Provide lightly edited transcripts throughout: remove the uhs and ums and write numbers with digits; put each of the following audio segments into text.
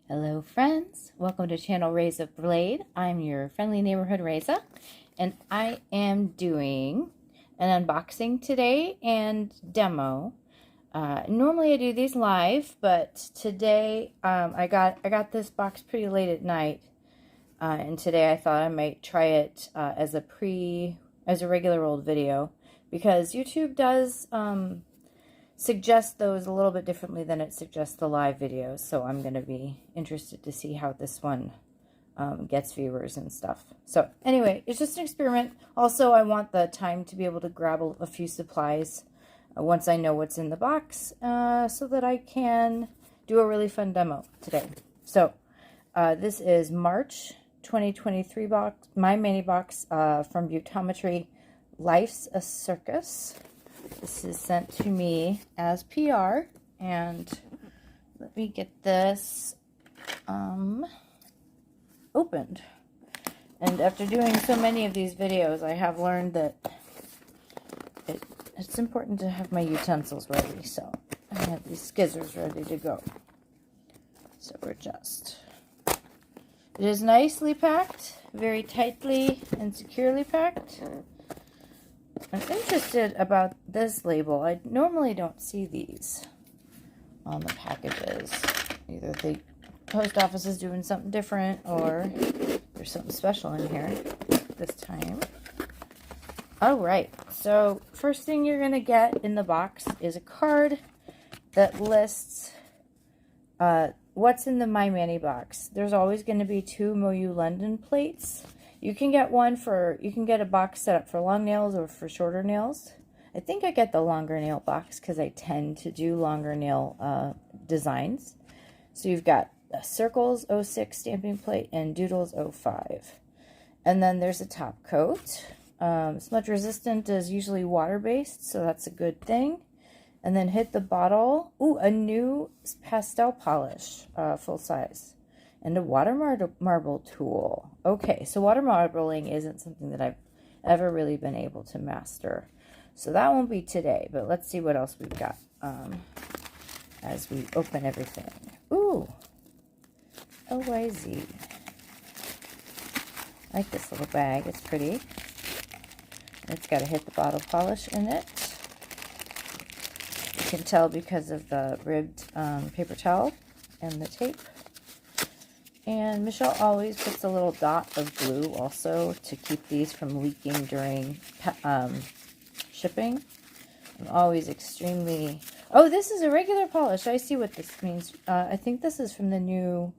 Hello friends, welcome to channel Reza Blade. I'm your friendly neighborhood Reza, and I am doing an unboxing today and demo. Normally I do these live, but today I got this box pretty late at night, and today I thought I might try it as a regular old video, because YouTube does suggest those a little bit differently than it suggests the live videos, so I'm going to be interested to see how this one gets viewers and stuff. So anyway, it's just an experiment. Also, I want the time to be able to grab a few supplies once I know what's in the box, so that I can do a really fun demo today. So this is March 2023 box, my mini box from Beautometry. Life's a Circus. This is sent to me as PR, and let me get this opened. And after doing so many of these videos, I have learned that it's important to have my utensils ready, so I have these scissors ready to go. So it is nicely packed, very tightly and securely packed. I'm interested about this label. I normally don't see these on the packages. Either the post office is doing something different, or there's something special in here this time. All right, so first thing you're gonna get in the box is a card that lists what's in the My Mani box. There's always going to be 2 MoYou London plates. You can get a box set up for long nails or for shorter nails. I think I get the longer nail box because I tend to do longer nail designs. So you've got a Circles 06 stamping plate and Doodles 05. And then there's a top coat. Smudge resistant is usually water-based, so that's a good thing. And then Hit the Bottle. Ooh, a new pastel polish, full size. And a water marble tool. Okay, so water marbling isn't something that I've ever really been able to master. So that won't be today, but let's see what else we've got as we open everything. Ooh, OYZ. I like this little bag, it's pretty. It's got a Hit the Bottle polish in it. You can tell because of the ribbed paper towel and the tape. And Michelle always puts a little dot of glue also to keep these from leaking during shipping. I'm always extremely... Oh, this is a regular polish. I see what this means. I think this is from the new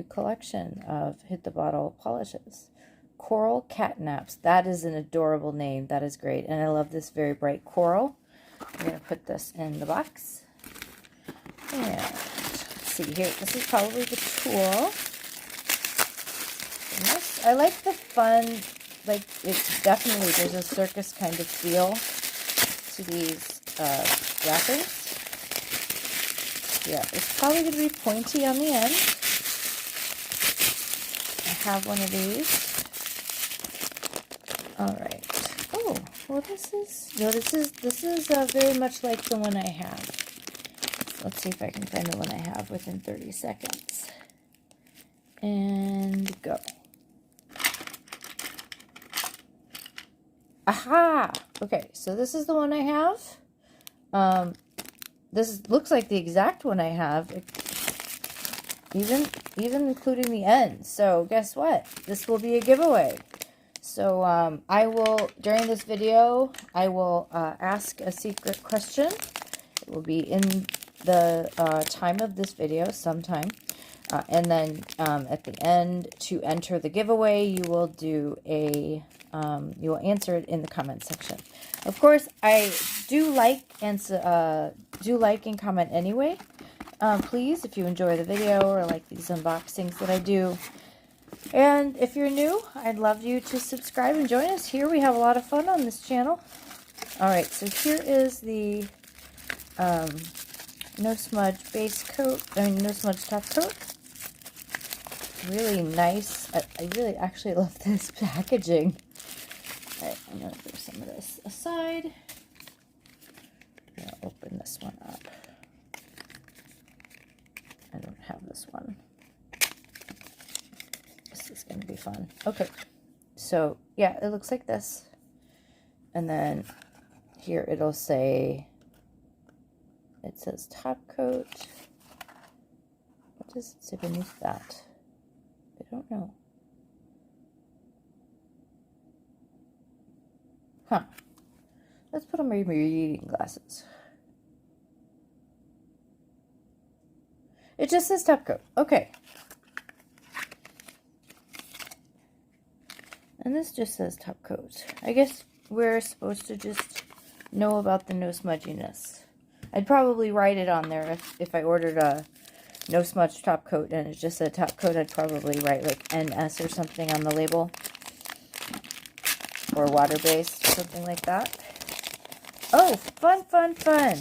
collection of Hit the Bottle polishes. Coral Catnaps. That is an adorable name. That is great. And I love this very bright coral. I'm going to put this in the box. And see here, this is probably the tool. I like the fun, like, it's definitely, there's a circus kind of feel to these wrappers. Yeah, it's probably going to be pointy on the end. I have one of these. All right. Oh, well, this is very much like the one I have. Let's see if I can find the one I have within 30 seconds. And go. Aha! Okay, so this is the one I have. Looks like the exact one I have, even including the end. So guess what? This will be a giveaway. So I will, during this video, I will ask a secret question. It will be in the time of this video sometime, and then at the end, to enter the giveaway, you will do you will answer it in the comment section. Of course, I do like and comment anyway. Please, if you enjoy the video or like these unboxings that I do. And if you're new, I'd love you to subscribe and join us. Here we have a lot of fun on this channel. All right, so here is the no smudge base coat, no smudge top coat. Really nice. I really actually love this packaging. All right, I'm going to throw some of this aside. I'm going to open this one up. this one. This is going to be fun. Okay, so yeah, it looks like this. And then here it'll say, it says top coat. What does it say beneath that? I don't know. Huh. Let's put on my reading glasses. It just says top coat. Okay. And this just says top coat. I guess we're supposed to just know about the no smudginess. I'd probably write it on there if I ordered a no smudge top coat and it just said top coat. I'd probably write like NS or something on the label. Or water-based, something like that. Oh, fun, fun, fun.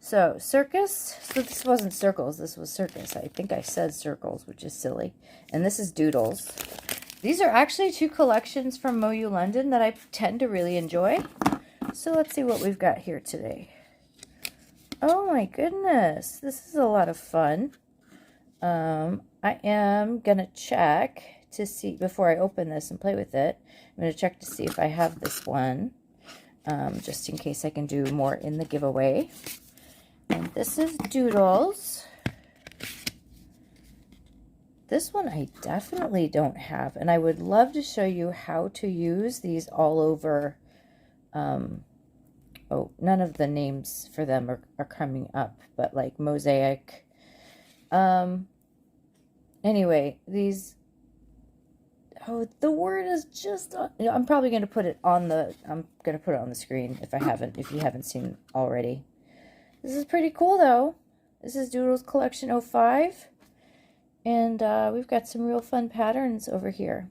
So, Circus. So this wasn't Circles, this was Circus. I think I said Circles, which is silly. And this is Doodles. These are actually 2 collections from MoYou London that I tend to really enjoy. So let's see what we've got here today. Oh my goodness, this is a lot of fun. I am going to check to see, before I open this and play with it, I'm going to check to see if I have this one, just in case I can do more in the giveaway. And this is Doodles. This one I definitely don't have, and I would love to show you how to use these all over. Oh, none of the names for them are coming up, but like Mosaic. Anyway, these, oh, the word is just, you know, I'm probably going to put it on the, I'm going to put it on the screen if you haven't seen already. This is pretty cool though. This is Doodles Collection 05. And we've got some real fun patterns over here.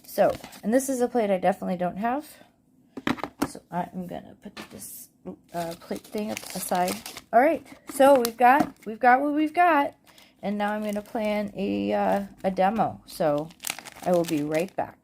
So, and this is a plate I definitely don't have. So I'm going to put this plate thing aside. All right, so we've got what we've got. And now I'm going to plan a demo. So I will be right back.